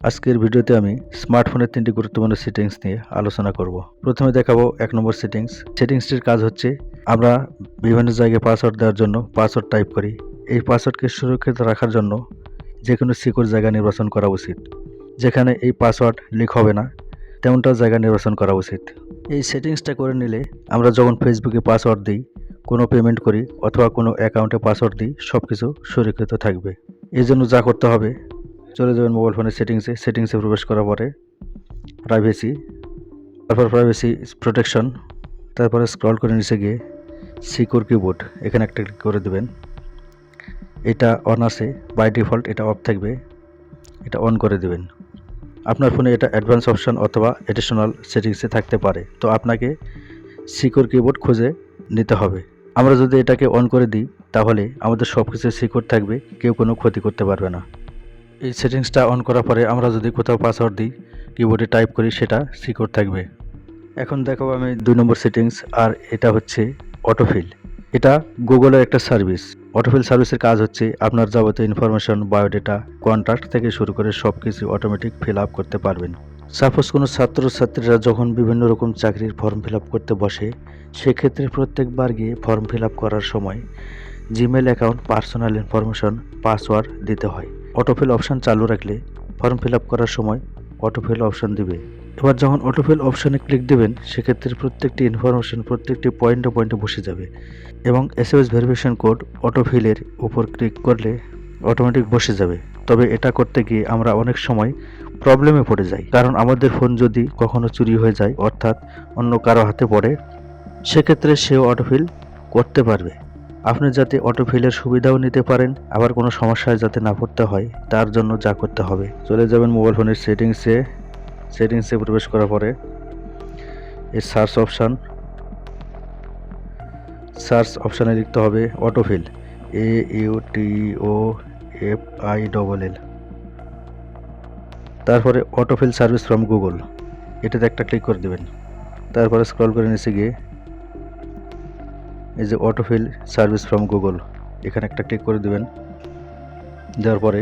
আজকের ভিডিওতে আমি স্মার্টফোনের 3টি গুরুত্বপূর্ণ সেটিংস নিয়ে আলোচনা করব। প্রথমে দেখাবো 1 নম্বর সেটিংস। সেটিংসটির কাজ হচ্ছে আমরা বিভিন্ন জায়গায় পাসওয়ার্ড দেওয়ার জন্য পাসওয়ার্ড টাইপ করি। এই পাসওয়ার্ডকে সুরক্ষিত রাখার জন্য যেকোনো সিকিউর জায়গা নির্বাচন করা উচিত, যেখানে এই পাসওয়ার্ড লিক হবে না তেমনটা জায়গা নির্বাচন করা উচিত। এই সেটিংসটা করে নিলে আমরা যখন ফেসবুকে পাসওয়ার্ড দিই, কোনো পেমেন্ট করি অথবা কোনো অ্যাকাউন্টে পাসওয়ার্ড দিই, সব কিছু সুরক্ষিত থাকবে। এই জন্য যা করতে হবে, চলে যাবেন মোবাইল ফোনের সেটিংসে প্রবেশ করার পরে প্রাইভেসি, তারপর প্রাইভেসি প্রোটেকশন, তারপরে স্ক্রল করে নিচে গিয়ে সিকিউর কিবোর্ড এখানে একটা ক্লিক করে দেবেন। এটা অন আছে, বাই ডিফল্ট এটা অফ থাকবে, এটা অন করে দেবেন। আপনার ফোনে এটা অ্যাডভান্স অপশন অথবা এডিশনাল সেটিংসে থাকতে পারে, তো আপনাকে সিকিউর কিবোর্ড খুঁজে নিতে হবে। আমরা যদি এটাকে অন করে দিই তাহলে আমাদের সব কিছু সিকিউর থাকবে, কেউ কোনো ক্ষতি করতে পারবে না। এই সেটিংসটা অন করার পরে আমরা যদি কোথাও পাসওয়ার্ড দিই, কিবোর্ডে টাইপ করি, সেটা সিকিউর থাকবে। এখন দেখাবো আমি 2 নম্বর সেটিংস, আর এটা হচ্ছে অটোফিল। এটা গুগলের একটা সার্ভিস। অটোফিল সার্ভিসের কাজ হচ্ছে আপনার যাবতীয় ইনফরমেশন, বায়োডেটা, কন্ট্যাক্ট থেকে শুরু করে সব কিছু অটোমেটিক ফিল আপ করতে পারবেন। সাপোজ কোনো ছাত্রছাত্রীরা যখন বিভিন্ন রকম চাকরির ফর্ম ফিল আপ করতে বসে, সেক্ষেত্রে প্রত্যেকবার গিয়ে ফর্ম ফিল আপ করার সময় Gmail account, personal information, password দিতে হয়। অটোফিল অপশান চালু রাখলে ফর্ম ফিল আপ করার সময় অটোফিল অপশান দিবে। এবার যখন অটোফিল অপশানে ক্লিক দেবেন, সেক্ষেত্রে প্রত্যেকটি ইনফরমেশন প্রত্যেকটি পয়েন্টে পয়েন্টে বসে যাবে এবং এসএমএস ভেরিফিকেশন কোড অটোফিলের উপর ক্লিক করলে অটোমেটিক বসে যাবে। তবে এটা করতে গিয়ে আমরা অনেক সময় প্রবলেমে পড়ে যাই, কারণ আমাদের ফোন যদি কখনো চুরি হয়ে যায়, অর্থাৎ অন্য কারো হাতে পড়ে, সেক্ষেত্রে সেও অটোফিল করতে পারবে। আপনি যাতে অটোফিলের সুবিধাও নিতে পারেন, আবার কোনো সমস্যায় যাতে না পড়তে হয়, তার জন্য যা করতে হবে, চলে যাবেন মোবাইল ফোনের সেটিংসে প্রবেশ করার পরে এই সার্চ অপশানে লিখতে হবে অটোফিল, AUTOFILL, তারপরে অটোফিল সার্ভিস ফ্রম গুগল, এটাতে একটা ক্লিক করে দেবেন। তারপরে স্ক্রল করে নিচে গিয়ে এই যে অটোফিল সার্ভিস ফ্রম গুগল, এখানে একটা ক্লিক করে দেবেন। দেওয়ার পরে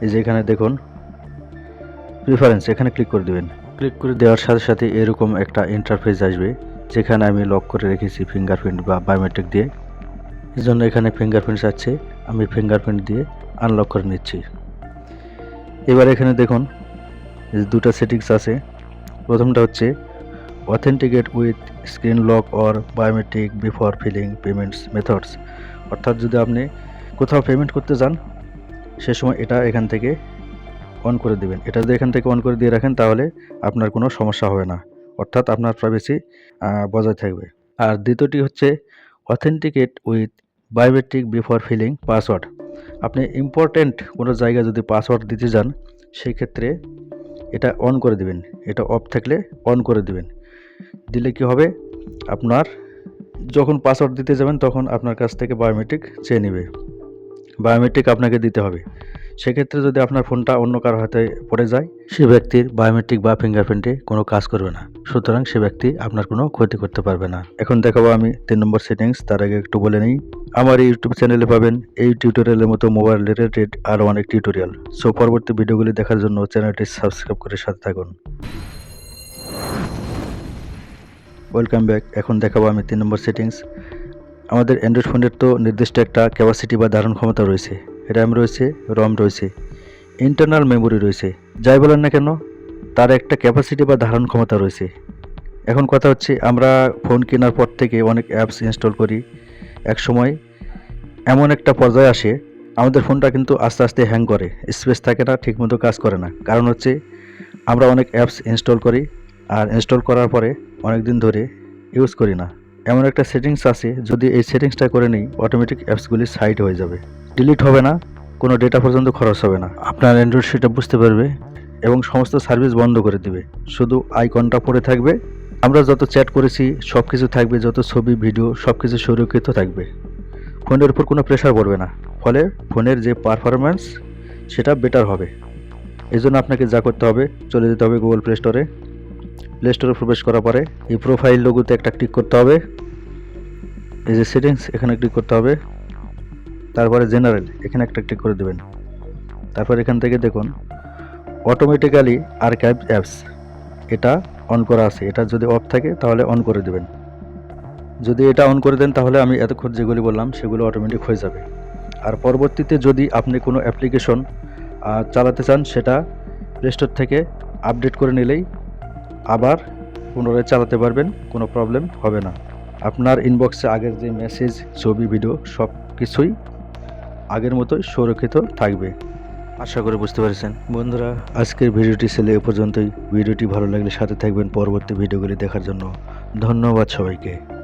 এই যে এখানে দেখুন প্রিফারেন্স, এখানে ক্লিক করে দেবেন। ক্লিক করে দেওয়ার সাথে সাথে এরকম একটা ইন্টারফেস আসবে, যেখানে আমি লক করে রেখেছি ফিঙ্গারপ্রিন্ট বা বায়োমেট্রিক দিয়ে। এই জন্য এখানে ফিঙ্গারপ্রিন্ট আছে, আমি ফিঙ্গারপ্রিন্ট দিয়ে আনলক করে নিচ্ছি। এবার এখানে দেখুন দুটো সেটিংস আছে। প্রথমটা হচ্ছে authenticate with screen lock or biometric before feeling payments methods, অর্থাৎ যদি আপনি কোথাও পেমেন্ট করতে যান, সে সময় এটা এখান থেকে অন করে দেবেন। এটা যদি এখান থেকে অন করে দিয়ে রাখেন, তাহলে আপনার কোনো সমস্যা হবে না, অর্থাৎ আপনার প্রাইভেসি বজায় থাকবে। আর দ্বিতীয়টি হচ্ছে authenticate with biometric before feeling password. আপনি ইম্পর্ট্যান্ট কোনো জায়গায় যদি পাসওয়ার্ড দিতে যান, সেই ক্ষেত্রে এটা অন করে দিবেন। এটা অফ থাকলে অন করে দিবেন। দিলে কি হবে, আপনার যখন পাসওয়ার্ড দিতে যাবেন তখন আপনার কাছ থেকে বায়োমেট্রিক চেয়ে নেবে। বায়োমেট্রিক আপনাকে দিতে হবে। সেক্ষেত্রে যদি আপনার ফোনটা অন্য কারো হাতে পড়ে যায়, সে ব্যক্তির বায়োমেট্রিক বা ফিঙ্গারপ্রিন্টে কোনো কাজ করবে না, সুতরাং সে ব্যক্তি আপনার কোনো ক্ষতি করতে পারবে না। এখন দেখাবো আমি 3 নম্বর সেটিংস। তার আগে একটু বলে নিই, আমার ইউটিউব চ্যানেলে পাবেন এই টিউটোরিয়ালের মতো মোবাইল রিলেটেড আরও অনেক টিউটোরিয়াল। সো পরবর্তী ভিডিওগুলি দেখার জন্য চ্যানেলটি সাবস্ক্রাইব করে সাথে থাকুন। Welcome back. এখন দেখাবো আমি 3 নম্বর সেটিংস। আমাদের অ্যান্ড্রয়েড ফোনের তো নির্দিষ্ট একটা ক্যাপাসিটি বা ধারণ ক্ষমতা রয়েছে, র্যাম রয়েছে, রম রয়েছে, ইন্টারনাল মেমোরি রয়েছে। যাই বলেন না কেন, তার একটা ক্যাপাসিটি বা ধারণ ক্ষমতা রয়েছে। এখন কথা হচ্ছে, আমরা ফোন কেনার পর থেকে অনেক অ্যাপস ইনস্টল করি, এক সময় এমন একটা পর্যায়ে আসে আমাদের ফোনটা কিন্তু আস্তে আস্তে হ্যাং করে, স্পেস থাকে না, ঠিকমতো কাজ করে না। কারণ হচ্ছে আমরা অনেক অ্যাপস ইনস্টল করি, আর ইনস্টল করার পরে অনেক দিন ধরে ইউজ করি না। এমন একটা সেটিংস আছে, যদি এই সেটিংসটা করে নিই, অটোমেটিক অ্যাপসগুলি সাইড হয়ে যাবে, ডিলিট হবে না, কোনো ডেটা পর্যন্ত খরচ হবে না। আপনার অ্যান্ড্রয়েড সেটা বুঝতে পারবে এবং সমস্ত সার্ভিস বন্ধ করে দিবে, শুধু আইকনটা পড়ে থাকবে। আমরা যত চ্যাট করেছি সব কিছু থাকবে, যত ছবি ভিডিও সব কিছু সুরক্ষিত থাকবে, ফোনের উপর কোনো প্রেশার পড়বে না, ফলে ফোনের যে পারফরম্যান্স সেটা বেটার হবে। এই জন্য আপনাকে যা করতে হবে, চলে যেতে হবে গুগল প্লে স্টোরে। প্লে স্টোরে প্রবেশ করার পরে এই প্রোফাইল লোগোতে একটা ক্লিক করতে হবে, এই যে সেটিংস এখানে ক্লিক করতে হবে, তারপরে জেনারেল এখানে একটা ক্লিক করে দেবেন। তারপর এখান থেকে দেখুন অটোমেটিক্যালি আর্কাইভ অ্যাপস এটা অন করা আছে, এটা যদি অফ থাকে তাহলে অন করে দেবেন। যদি এটা অন করে দেন তাহলে আমি এতক্ষণ যেগুলি বললাম সেগুলো অটোমেটিক হয়ে যাবে। আর পরবর্তীতে যদি আপনি কোনো অ্যাপ্লিকেশন চালাতে চান সেটা প্লে স্টোর থেকে আপডেট করে নিলেই আবার পুনরায় চালাতে পারবেন, কোনো প্রবলেম হবে না। আপনার ইনবক্সে আগের যে মেসেজ, ছবি, ভিডিও সব কিছুই আগের মতোই সুরক্ষিত থাকবে। আশা করি বুঝতে পেরেছেন। বন্ধুরা, আজকের ভিডিওটি ছিল এ পর্যন্তই। ভিডিওটি ভালো লাগলে সাথে থাকবেন পরবর্তী ভিডিওগুলি দেখার জন্য। ধন্যবাদ সবাইকে।